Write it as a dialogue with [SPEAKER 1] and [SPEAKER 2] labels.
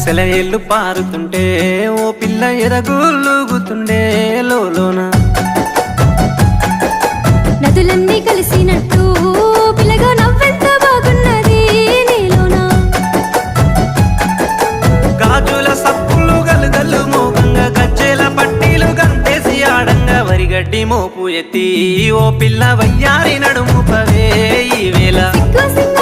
[SPEAKER 1] సెలయేళ్ళు పారుతుంటే ఓ పిల్ల ఎదగులుగుతుండే లోన
[SPEAKER 2] నదులన్నీ కలిసినట్టు పిల్లగా నవ్వెంత బాగున్నది నీలోన
[SPEAKER 1] గాజుల సప్పులు గలుగల్లు మోగంగా గజ్జెల పట్టీలు గంటేసి ఆడంగా వరిగడ్డి మోపు ఎత్తి ఓ పిల్ల వయ్యారి నడుము పవే ఈ వేళ
[SPEAKER 2] సిగ్గు సింగ